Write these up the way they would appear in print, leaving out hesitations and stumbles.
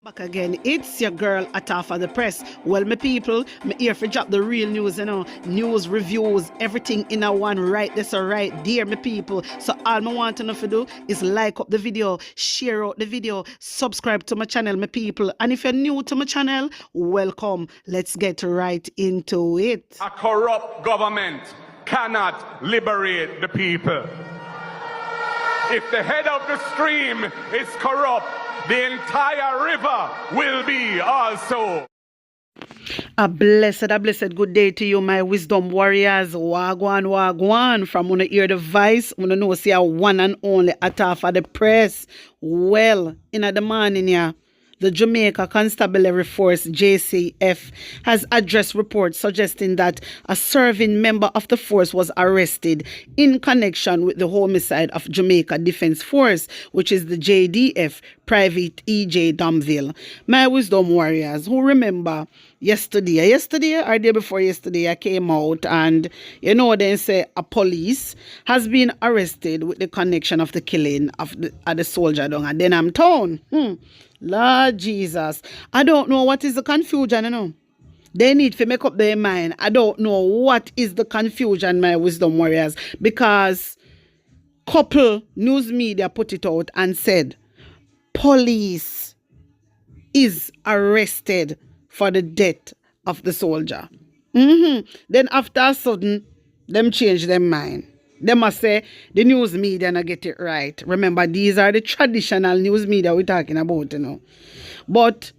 Back again, it's your girl Atafa the Press. Well, my people, me here for drop the real news, news, reviews, everything in a one right this or right there, my people. So all me want to know to do is like up the video, share out the video, subscribe to my channel, my people. And if you're new to my channel, welcome. Let's get right into it. A corrupt government cannot liberate the people. If the head of the stream is corrupt, the entire river will be also. A blessed good day to you, my wisdom warriors. Wagwan, wagwan. From when you hear the voice, when you know see a one and only Atafa the Press. Well, in the morning, yeah. The Jamaica Constabulary Force, JCF, has addressed reports suggesting that a serving member of the force was arrested in connection with the homicide of Jamaica Defence Force, which is the JDF, Private E.J. Domville. My wisdom warriors, who remember yesterday or day before yesterday, I came out and, they say a police has been arrested with the connection of the killing of the soldier down at Denham Town. Lord Jesus. I don't know what is the confusion, They need to make up their mind. I don't know what is the confusion, my wisdom warriors, because couple news media put it out and said, police is arrested for the death of the soldier. Then after a sudden, them change their mind. They must say the news media not get it right. Remember, these are the traditional news media we're talking about, But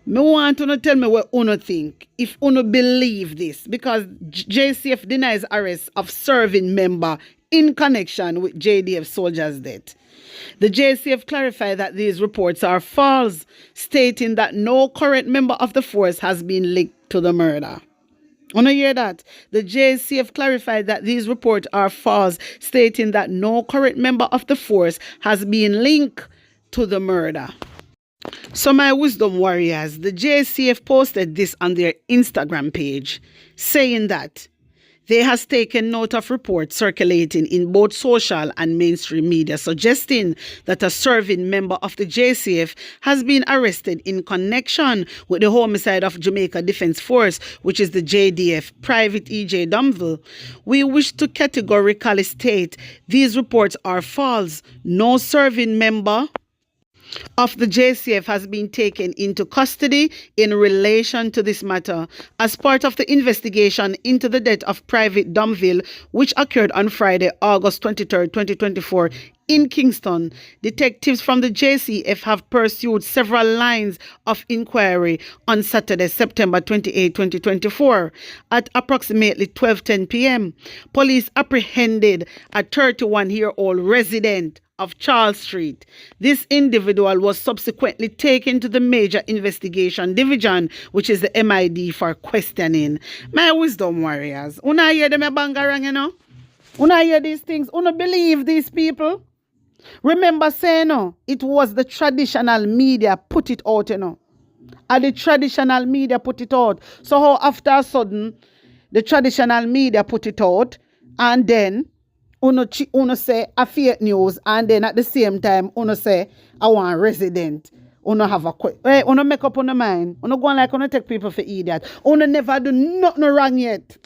me want to tell me what Uno think. If Uno believe this, because JCF denies arrest of serving member in connection with JDF soldiers' death. The JCF clarified that these reports are false, stating that no current member of the force has been linked to the murder. Want to hear that? The JCF clarified that these reports are false, stating that no current member of the force has been linked to the murder. So my wisdom warriors, the JCF posted this on their Instagram page, saying that they has taken note of reports circulating in both social and mainstream media suggesting that a serving member of the JCF has been arrested in connection with the homicide of Jamaica Defence Force, which is the JDF, Private E.J. Domville. We wish to categorically state these reports are false. No serving member of the JCF has been taken into custody in relation to this matter as part of the investigation into the death of Private Domville, which occurred on Friday, August 23, 2024 in Kingston. Detectives from the JCF have pursued several lines of inquiry on Saturday, September 28, 2024 at approximately 12:10 p.m. Police apprehended a 31-year-old resident of Charles Street. This individual was subsequently taken to the Major Investigation Division, which is the MID, for questioning. My wisdom warriors, una hear them bangarang, Una hear these things? Una believe these people? Remember saying, it was the traditional media put it out, And the traditional media put it out. So how after a sudden, the traditional media put it out, and then Uno say a fake news, and then at the same time Uno say I want resident. Uno have a Uno make up on the mind. Uno go on like Uno take people for idiot. Uno never do nothing wrong yet.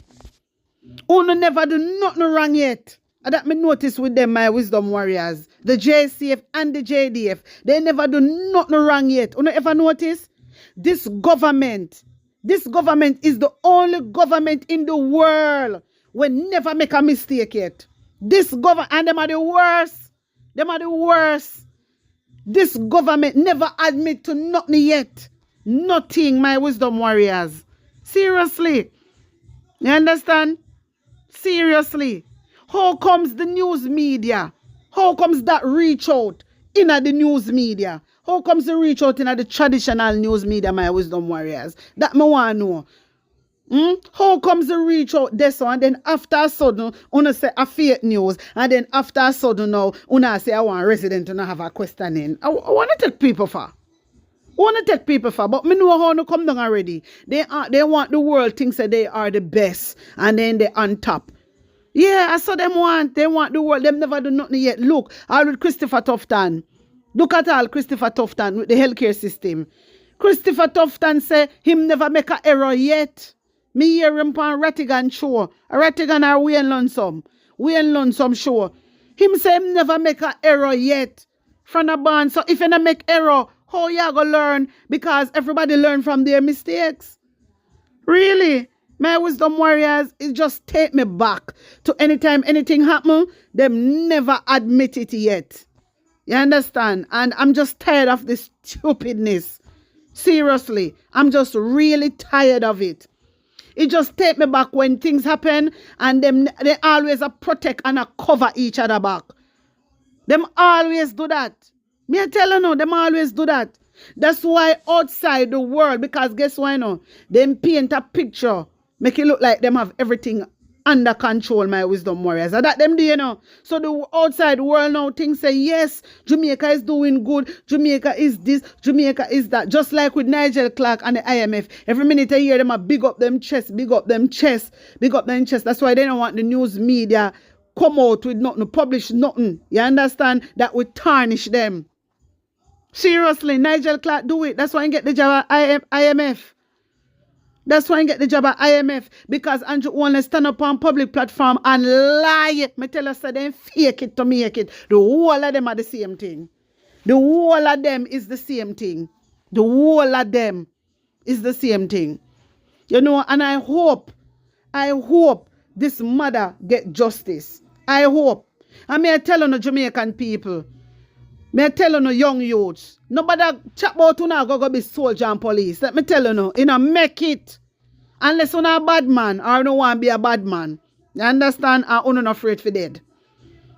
Uno never do nothing wrong yet. And that me notice with them, my wisdom warriors, the JCF and the JDF, they never do nothing wrong yet. Uno ever notice? This government is the only government in the world will never make a mistake yet. This government, and them are the worst. This government never admit to nothing yet. Nothing, my wisdom warriors. Seriously. You understand? Seriously. How comes the news media? How comes that reach out in the news media? How comes the reach out in the traditional news media, my wisdom warriors? That me want to know. How comes the reach out this one, and then after a sudden, una say a fake news, and then after a sudden now, una say I want a resident to have a questioning. I want to take people for. But me know how to come down already. They want the world thinks that they are the best, and then they on top. Yeah, I saw them they want the world. Them never do nothing yet. Look, all with Christopher Tufton. Look at all Christopher Tufton with the healthcare system. Christopher Tufton say him never make a error yet. Me hear him on Rattigan show. Rattigan or Wayne Lonesome. Wayne Lonesome show. Him say him never make a error yet. From a band. So if you not make error, how you go learn? Because everybody learn from their mistakes. Really? My wisdom warriors, it just take me back to anytime anything happen, them never admit it yet. You understand? And I'm just tired of this stupidness. Seriously, I'm just really tired of it. It just take me back when things happen and they always protect and cover each other back. Them always do that. Me I tell you no, them always do that. That's why outside the world, because guess why no? Them paint a picture, make it look like them have everything under control, my wisdom warriors. And that them do, you know. So the outside world now things say, yes, Jamaica is doing good. Jamaica is this, Jamaica is that. Just like with Nigel Clark and the IMF. Every minute I hear them a big up them chest, big up them chest, big up them chest. That's why they don't want the news media come out with nothing, publish nothing. You understand? That would tarnish them. Seriously, Nigel Clark do it. That's why I get the job at IMF. That's why I get the job at IMF. Because Andrew wanna stand up on public platform and lie. Me tell us that they fake it to make it. The whole of them are the same thing. The whole of them is the same thing. The whole of them is the same thing. You know, and I hope this mother get justice. I hope. And may I tell you, Jamaican people, may I tell you, young youths, nobody chat about you now go be soldier and police. Let me tell you, you know, make it. Unless you're not a bad man or you don't want to be a bad man. You understand? And you're not afraid for dead.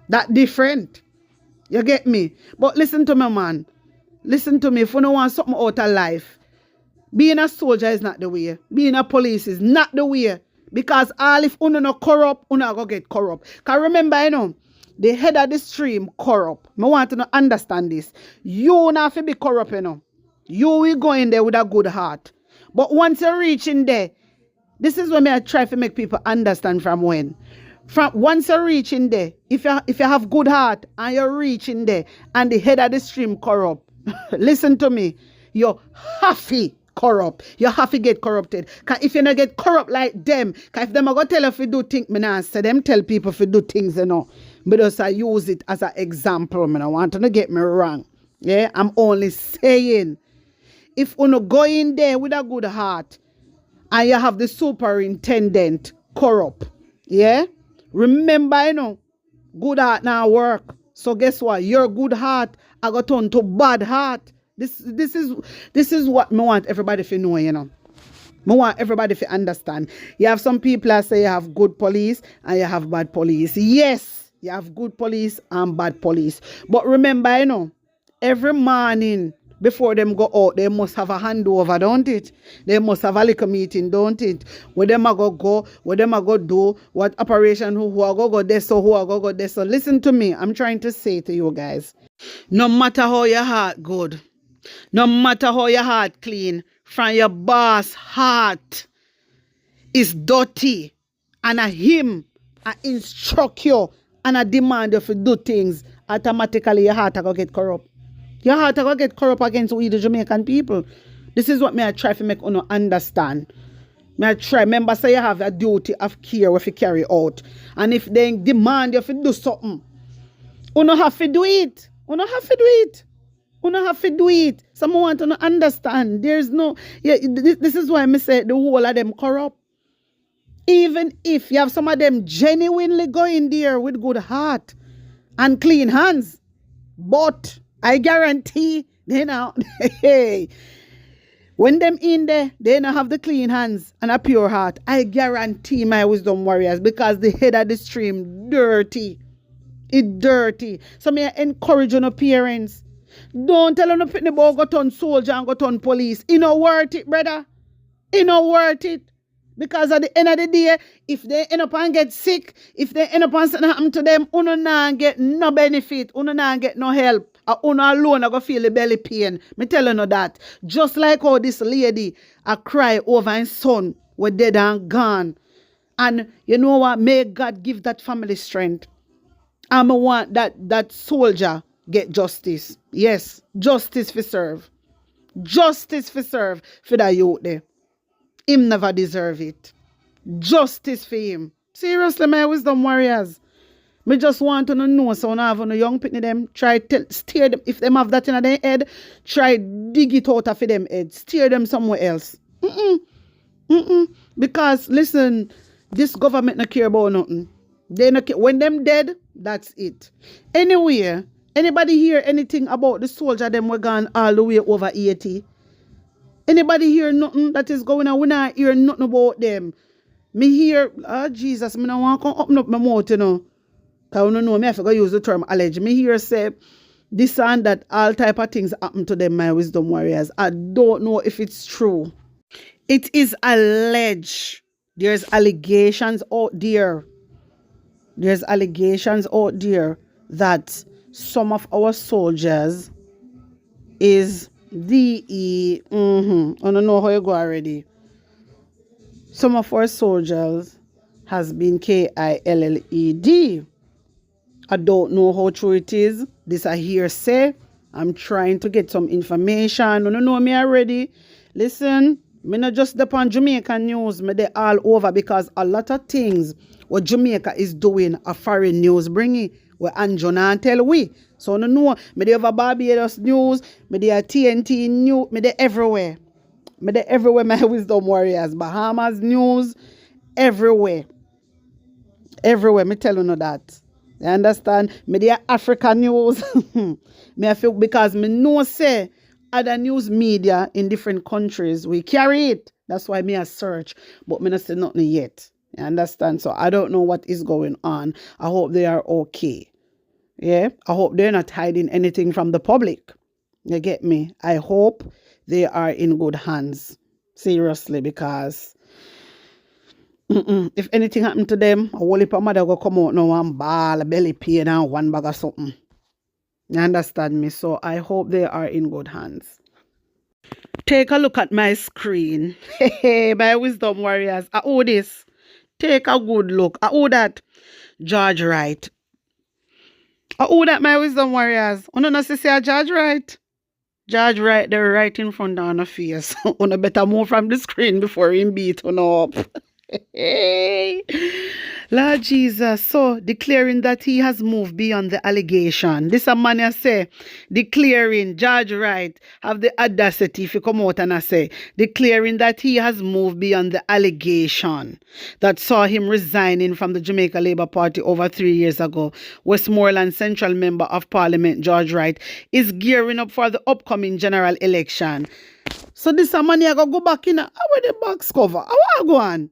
That different. You get me? But listen to me, man. Listen to me. If you don't want something out of life, being a soldier is not the way. Being a police is not the way. Because all if you not corrupt, you not going to get corrupt. Because remember, you know, the head of the stream corrupt. I want to understand this. You not have to be corrupt, you know. You will go in there with a good heart. But once you reach in there, this is when I try to make people understand from when. From once you reach in there, if you have good heart and you reach in there and the head of the stream corrupt, listen to me, you have to corrupt. You have to get corrupted. Because if you not get corrupt like them, because if them are going to tell you if you do things, me not say them tell people if you do things, you know. But just I use it as an example. I don't want to get me wrong. Yeah, I'm only saying, if you not go in there with a good heart and you have the superintendent corrupt, yeah, remember, you know, good heart now work. So guess what? Your good heart I got turned to bad heart. This is what I want everybody to know, you know. I want everybody to understand. You have some people that say you have good police and you have bad police. Yes, you have good police and bad police. But remember, you know, every morning before them go out, they must have a handover, don't it? They must have a little meeting, don't it? Where them are go, where them are go do, what operation, who are go this, so who are go this. So listen to me. I'm trying to say to you guys, no matter how your heart good, no matter how your heart clean, from your boss heart is dirty, and a him I instruct you and I demand you to do things, automatically your heart will get corrupt. Your heart will get corrupt against we the Jamaican people. This is what I try to make you understand. I try. Remember, say you have a duty of care if you carry out. And if they demand you to do something, you don't have to do it. You don't have to do it. You don't have to do it. Someone want to understand. There's no... Yeah, this is why I say the whole of them corrupt. Even if you have some of them genuinely going there with good heart and clean hands. But I guarantee, they now... hey, when them in there, they don't have the clean hands and a pure heart. I guarantee, my wisdom warriors, because the head of the stream dirty. It dirty. So may I encourage your parents. Don't tell them to go turn soldier and go turn police. It not worth it, brother. It not worth it. Because at the end of the day, if they end up and get sick, if they end up and something happen to them, you not get no benefit. You not get no help. You alone are going to feel the belly pain. Me tell you that. Just like how this lady a cry over her son were dead and gone. And you know what? May God give that family strength. I want that soldier get justice. Yes, justice for serve. Justice for serve for that youth there. Him never deserve it. Justice for him. Seriously, my wisdom warriors. Me just want to know so now have no young people them try steer them if them have that in their head, try dig it out of them head, steer them somewhere else. Because listen, this government no care about nothing. They no care. When them dead, that's it. Anyway, anybody hear anything about the soldier them were gone all the way over 80? Anybody hear nothing that is going on? We not hear nothing about them. Me hear, Jesus, me no want to open up my mouth, you know. Because I know me, I forgot to use the term allege. Me hear say this and that, all type of things happen to them, my wisdom warriors. I don't know if it's true. It is alleged. There's allegations out there. There's allegations out there that some of our soldiers is DE. I don't know how you go already. Some of our soldiers has been KILLED. I don't know how true it is. This I hearsay. I'm trying to get some information. You know me already. Listen, me not just depend on Jamaican news. Me they all over because a lot of things what Jamaica is doing a foreign news bringing. Where Anjona and tell we. So no know. Me they over Barbados news. Me they are TNT news. Me they everywhere. Me they everywhere, my wisdom warriors. Bahamas news. Everywhere. Everywhere. Me tell you know that. You understand? Me the African news. Me I feel because me know say other news media in different countries we carry it. That's why me I search. But me not say nothing yet. You understand? So I don't know what is going on. I hope they are okay. Yeah? I hope they're not hiding anything from the public. You get me? I hope they are in good hands. Seriously, because if anything happened to them, a whole heap of mother go come out now and ball, belly pain and one bag of something. You understand me? So I hope they are in good hands. Take a look at my screen. Hey, my wisdom warriors. I owe this. Take a good look. I owe that. George Wright. I owe that, my wisdom warriors. You know say George Wright? George Wright, they're right in front of our face. You better move from the screen before him beat on up. Hey, Lord Jesus, so declaring that he has moved beyond the allegation. This a man I say, declaring, George Wright have the audacity if you come out and I say, declaring that he has moved beyond the allegation that saw him resigning from the Jamaica Labour Party over 3 years ago. Westmoreland Central Member of Parliament, George Wright, is gearing up for the upcoming general election. So this a man I go back in, how the box cover? How I go on?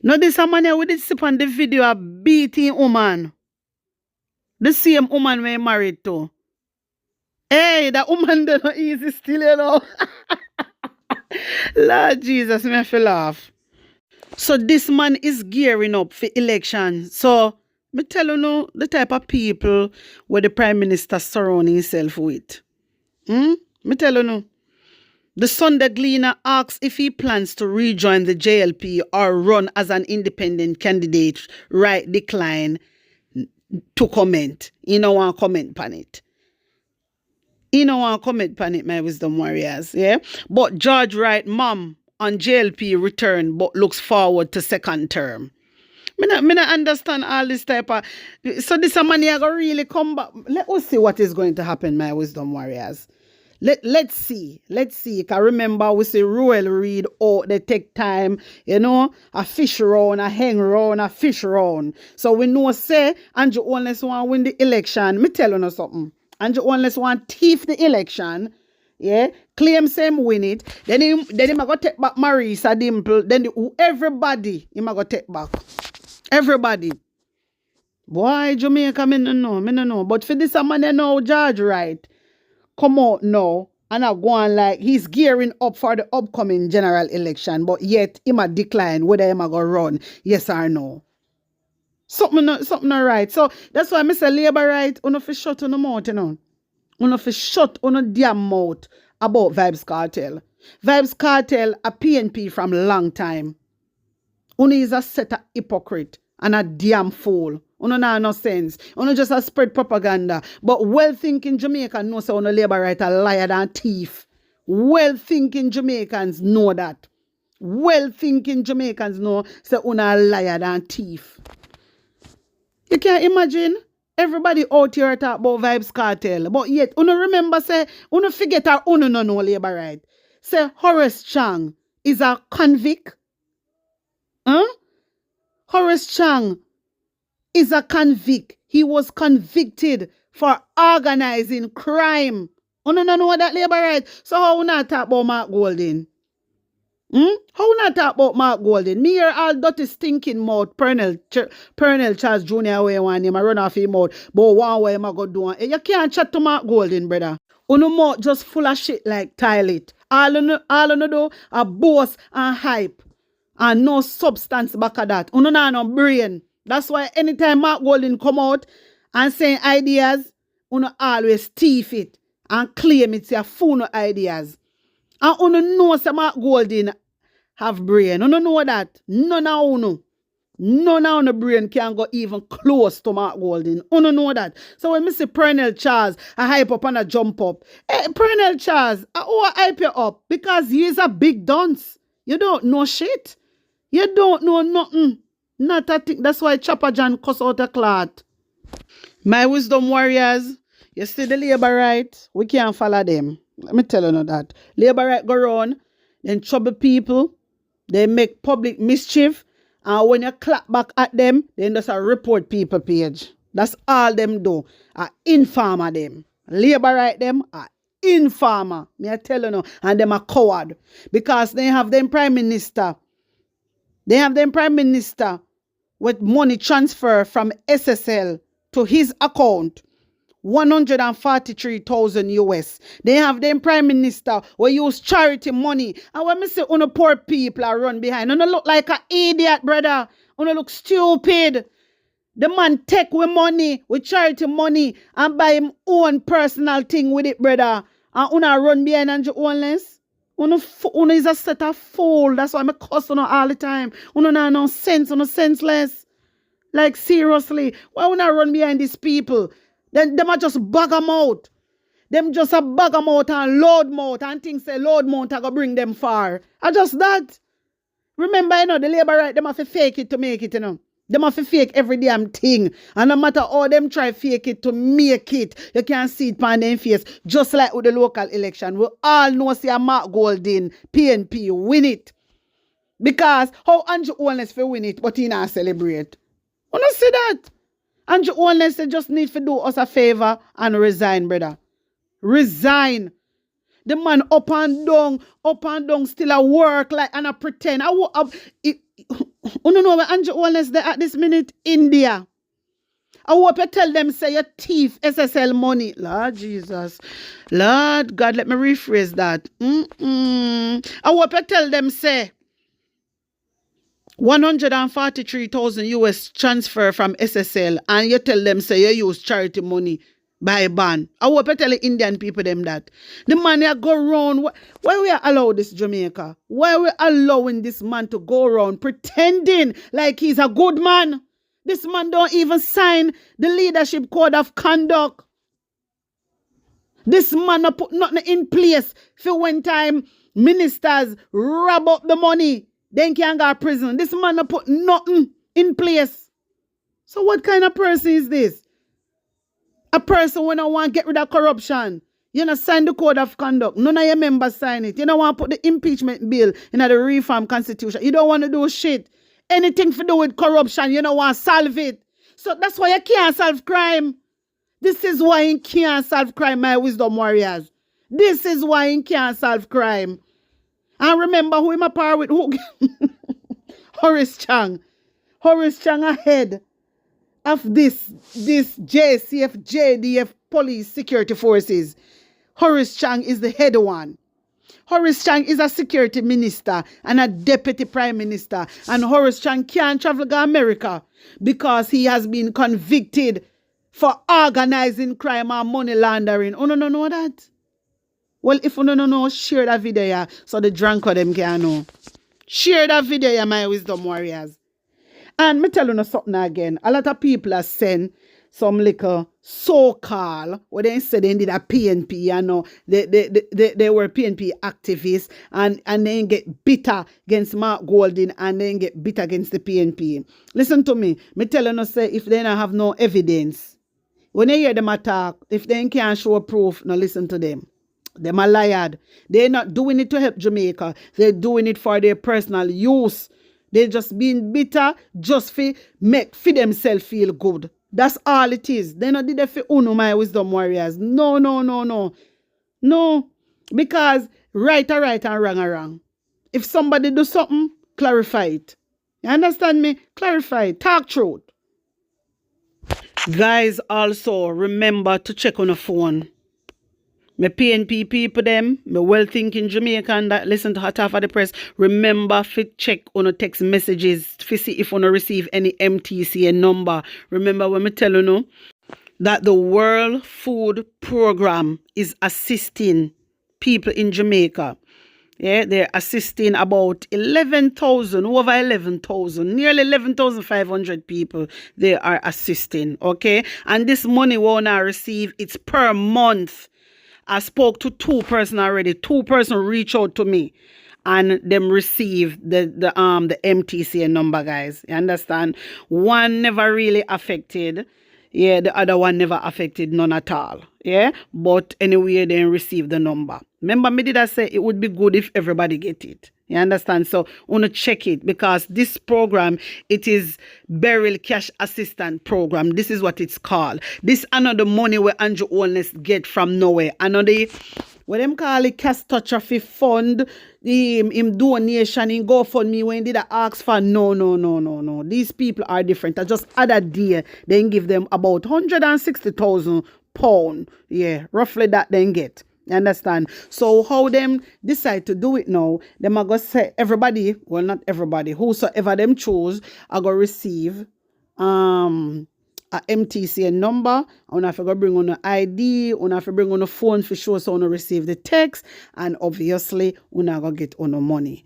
Now this a man here we did see on the video a beating woman. The same woman we married to. Hey, that woman they not easy still, you know. Lord Jesus, me have to laugh. So this man is gearing up for election. So me tell you know the type of people where the Prime Minister surrounding himself with. Me tell you know. The Sunday Gleaner asks if he plans to rejoin the JLP or run as an independent candidate. Wright decline to comment. He don't want to comment on it. He don't want to comment on it, my wisdom warriors. Yeah. But George Wright, mom on JLP return, but looks forward to second term. Me not understand all this type of. So this man here go really come back. Let us see what is going to happen, my wisdom warriors. Let's see. Because remember, we say Royal Read, they take time, you know, a fish round, a hang round, a fish round. So we know, say, Andrew Onless want to win the election. Me tell you something. Andrew Onless want thief the election, yeah, claim same win it. Then he go take back Marisa Dimple. Then everybody, he go take back. Everybody. Boy, Jamaica, me no know. But for this, man, you know, George Wright come out now and I go on like he's gearing up for the upcoming general election, but yet he might decline whether he might go run, yes or no. Something not right. So that's why I say Labour right, you know fi shut on the mouth, you know. You know fi shut on the damn mouth about Vybz Kartel. Vybz Kartel a PNP from long time. You is a set of hypocrite and a damn fool. You know no sense. You just a spread propaganda. But well-thinking Jamaican know say you Labour right a liar and thief. Well-thinking Jamaicans know that. Well-thinking Jamaicans know say una liar than thief. You can't imagine everybody out here talk about Vibes Cartel, but yet una remember say una forget our una no labor right. Say Horace Chang is a convict. Huh? Horace Chang is a convict. He was convicted for organizing crime. Una no know that labor right. So how una talk about Mark Golden? How not talk about Mark Golden? Me hear all dirty stinking mouth Pernell Charles Jr. way one him I run off his mouth. But one way I go do it. You can't chat to Mark Golden, brother. Uno mouth just full of shit like toilet. All uno do a boast and hype. And no substance back of that. Uno not no brain. That's why anytime Mark Golden come out and saying ideas, uno always thief it and claim it's your full no ideas. And uno know say Mark Golden have brain. Uno know that. None of uno brain can go even close to Mark Golden. Uno know that. So when I see Pernell Charles, I hype up and I jump up. Hey, Pernell Charles, I hype you up because he is a big dunce. You don't know shit. You don't know nothing. Not a thing. That's why Chopper John cuss out a clot. My wisdom warriors, you see the labor right? We can't follow them. Let me tell you that. Labor right go around, then trouble people, they make public mischief, and when you clap back at them, then just a report people page. That's all them do. A informer them. Labor right them a informer. Me I tell you no. And them a coward. Because they have them prime minister. They have them prime minister with money transfer from SSL to his account. 143,000 US. They have them prime minister who use charity money. And when me say uno poor people are run behind, uno look like an idiot, brother. Uno look stupid. The man take with money, with charity money, and buy him own personal thing with it, brother. And uno run behind and you ownless. Uno is a set of fool. That's why I cuss uno all the time. Uno no sense, uno senseless. Like seriously, why uno run behind these people? Then them are just bag them out. Them just a bag them out and load mouth and things say load mouth are going to bring them far. I just that. Remember, the labor right, them have to fake it to make it, Them have to fake every damn thing. And no matter how them try fake it to make it, you can't see it on their face. Just like with the local election. We all know see a Mark Golden, PNP win it. Because how Andrew Holness for win it, but he not celebrate. You don't see that? Andrew Holness just need to do us a favor and resign, brother. Resign. The man up and down, still a work like and a pretend. You know where Andrew Holness there at this minute? India. I hope you tell them say you thief SSL money. Lord Jesus. Lord God, let me rephrase that. I hope you tell them say 143,000 US transfer from SSL and you tell them say you use charity money by ban. I hope you tell the Indian people them that. The man here go around. Why we allow this Jamaica? Why we allowing this man to go around pretending like he's a good man? This man don't even sign the leadership code of conduct. This man not put nothing in place for when time ministers rob up the money. Then can't go to prison. This man not put nothing in place. So what kind of person is this? A person when I want to get rid of corruption. You know, sign the code of conduct. None of your members sign it. You don't want to put the impeachment bill in the reform constitution. You don't want to do shit. Anything to do with corruption, you don't want to solve it. So that's why you can't solve crime. This is why you can't solve crime, my wisdom warriors. This is why you can't solve crime. And remember who am I par with? Who? Horace Chang. Horace Chang ahead of this JCF, JDF police security forces. Horace Chang is the head one. Horace Chang is a security minister and a deputy prime minister. And Horace Chang can't travel to America because he has been convicted for organizing crime and money laundering. Oh, no, know that? Well, if you don't know, share that video so the drunk of them can know. Share that video, my wisdom warriors. And me tell you something again. A lot of people are saying, some little so-called, what they said they did a PNP, you know, they were PNP activists and then get bitter against Mark Golding and then get bitter against the PNP. Listen to me. Me telling you, say, if they don't have no evidence, when you hear them attack, if they can't show proof, no listen to them. Them are lied. They're not doing it to help Jamaica. They're doing it for their personal use. They're just being bitter just for themselves feel good. That's all it is. They not did it for uno my wisdom warriors. No, no, no, no. No. Because right are right and wrong are wrong. If somebody do something, clarify it. You understand me? Clarify it. Talk truth. Guys, also remember to check on the phone. My PNP people them, my well-thinking Jamaican that listen to Hot Off of the Press, remember to check on the text messages to see if you receive any MTCA number. Remember when I tell you that the World Food Program is assisting people in Jamaica. Yeah, they're assisting about 11,000, over 11,000, nearly 11,500 people they are assisting, okay? And this money we wanna receive, it's per month. I spoke to 2 persons already. 2 persons reach out to me and them receive the MTCA number, guys. You understand? One never really affected. Yeah, the other one never affected, none at all. Yeah, but anyway, they receive the number. Remember, me did I say it would be good if everybody get it. You understand? So, I want to check it because this program, it is Beryl Cash Assistant Program. This is what it's called. This another money where Andrew Holness get from nowhere. Another, what them call it, catastrophe fund, him donation, in GoFundMe when did I ask for? No, no, no, no, no. These people are different. I just other day, then give them about 160,000 pound. Yeah, roughly that then get. You understand? So how them decide to do it now, them are going to say everybody, well not everybody, whosoever them choose are going to receive a MTCN number. And have to bring on an ID, and have to bring on a phone for sure so on receive the text, and obviously una go get on the money.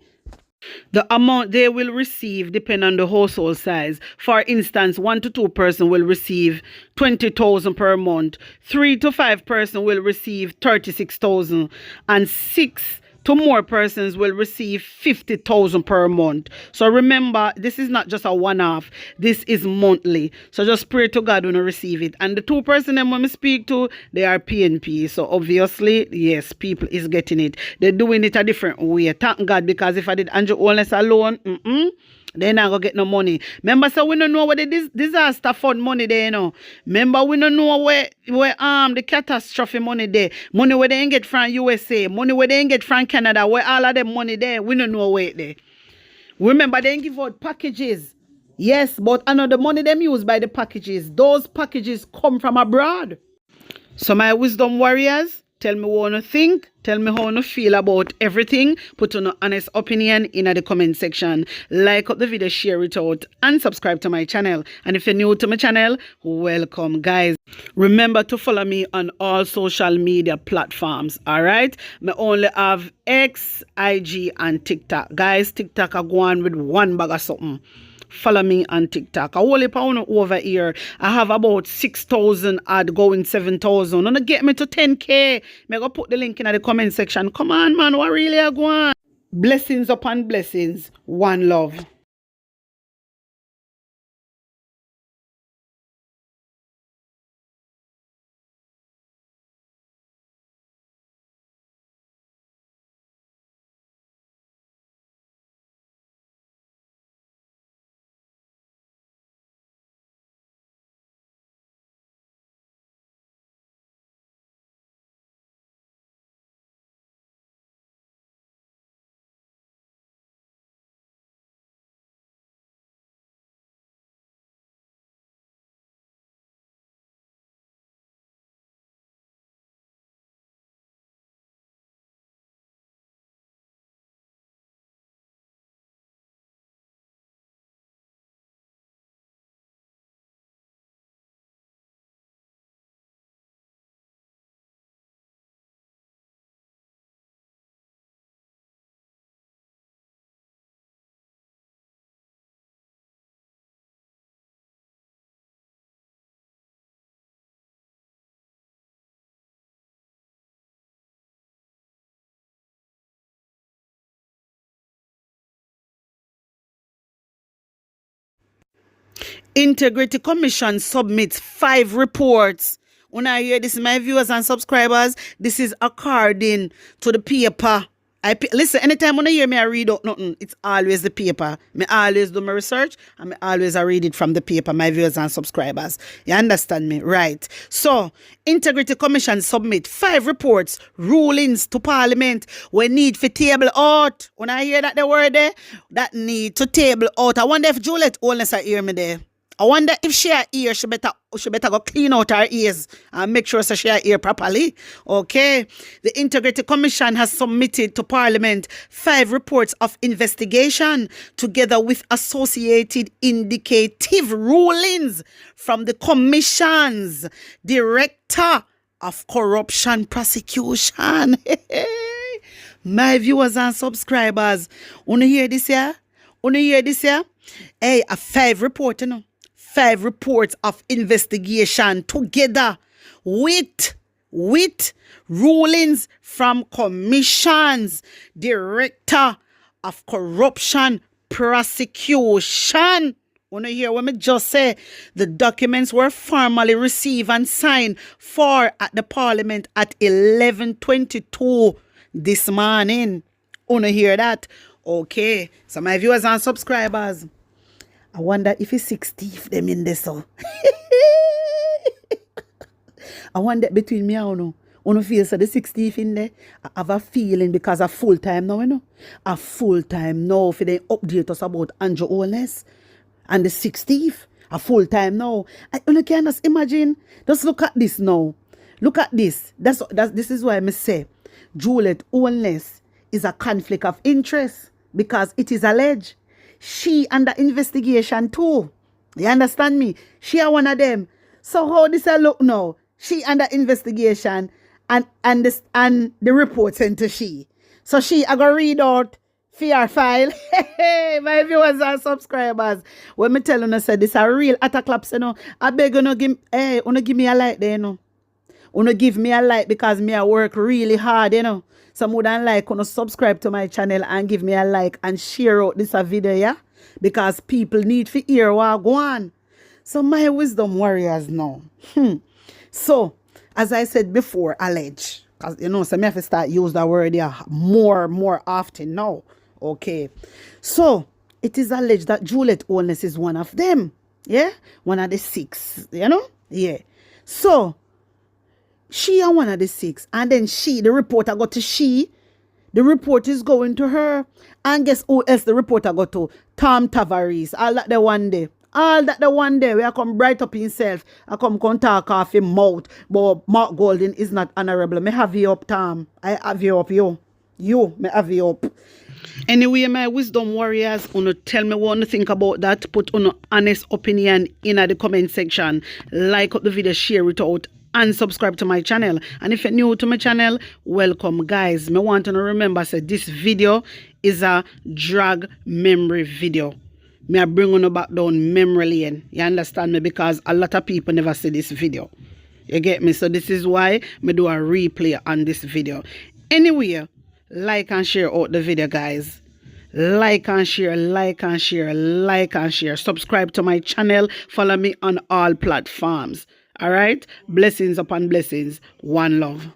The amount they will receive depend on the household size. For instance, 1 to 2 person will receive 20,000 per month. 3 to 5 person will receive 36,000, and 6 to more persons will receive 50,000 per month. So remember, this is not just a one-off. This is monthly. So just pray to God when you receive it. And the 2 person them when we speak to, they are PNP. So obviously, yes, people is getting it. They're doing it a different way. Thank God, because if I did Andrew Holness alone, they not gonna get no money. Remember, so we don't know where the disaster fund money there, you know. Remember, we don't know where the catastrophe money there. Money where they ain't get from USA, money where they ain't get from Canada, where all of them money there, we don't know where it there. Remember, they ain't give out packages. Yes, but another money them used by the packages. Those packages come from abroad. So my wisdom warriors, tell me what you think. Tell me how you feel about everything. Put an honest opinion in the comment section. Like up the video, share it out, and subscribe to my channel. And if you're new to my channel, welcome, guys. Remember to follow me on all social media platforms. Alright? I only have X, IG, and TikTok. Guys, TikTok are going with one bag of something. Follow me on TikTok. I only pound over here. I have about 6,000 ad going 7,000. And get me to 10K. I'm going to put the link in the comment section. Come on, man. What really are going? Blessings upon blessings. One love. Integrity Commission submits 5 reports. When I hear this, my viewers and subscribers, this is according to the paper. Listen, anytime when I hear me, I read out nothing. It's always the paper. Me always do my research and me always I read it from the paper, my viewers and subscribers. You understand me? Right. So, Integrity Commission submit 5 reports, rulings to Parliament. We need for table out. When I hear that the word there, that need to table out. I wonder if Juliet Holness hear me there. I wonder if she her ear, she better go clean out her ears and make sure so she her ear properly. Okay. The Integrity Commission has submitted to Parliament 5 reports of investigation together with associated indicative rulings from the Commission's Director of Corruption Prosecution. My viewers and subscribers, wanna hear this here? Hey, a 5 report, 5 reports of investigation together with rulings from Commission's Director of Corruption Prosecution. Wanna hear what me just say? The documents were formally received and signed for at the Parliament at 11:22 this morning. Wanna hear that? Okay. So my viewers and subscribers, I wonder if it's 6 thief them in this. So. I wonder between me and you feel so the 6 thief in there. I have a feeling because of full time now, A full time now for they update us about Andrew Holness and the 6 thief. A full time now. You can just imagine. Just look at this now. Look at this. This is why I say Juliet Holness is a conflict of interest because it is alleged she under investigation too. You understand me? She are one of them. So how this a look now? She under investigation and the report sent to she. So she I go read out for file. Hey, my viewers and subscribers. When me tell you, say this a real attack claps, I beg you give me a like there, give me a like because me I work really hard, Some would like subscribe to my channel and give me a like and share out this video, yeah? Because people need to hear what go on. So my wisdom warriors now. So, as I said before, allege. Because, so me have to start use that word yeah, more often now. Okay. So, it is alleged that Juliet Holness is one of them. Yeah? One of the 6. Yeah. So, she are one of the 6. And then the reporter got to she. The report is going to her. And guess who else the reporter got to? Tom Tavares. All that the one day. We are come bright up himself. I come talk off him mouth. But Mark Golden is not honorable. Me have you up, Tom. I have you up, you. Me have you up. Anyway, my wisdom warriors, tell me what you think about that. Put on honest opinion in the comment section. Like up the video, share it out, and subscribe to my channel. And if you're new to my channel, welcome, guys. Me want to remember, say this video is a drag memory video. Me I bring on back down memory lane. You understand me? Because a lot of people never see this video. You get me? So this is why me do a replay on this video. Anyway, like and share out the video, guys. Like and share. Subscribe to my channel. Follow me on all platforms. All right? Blessings upon blessings. One love.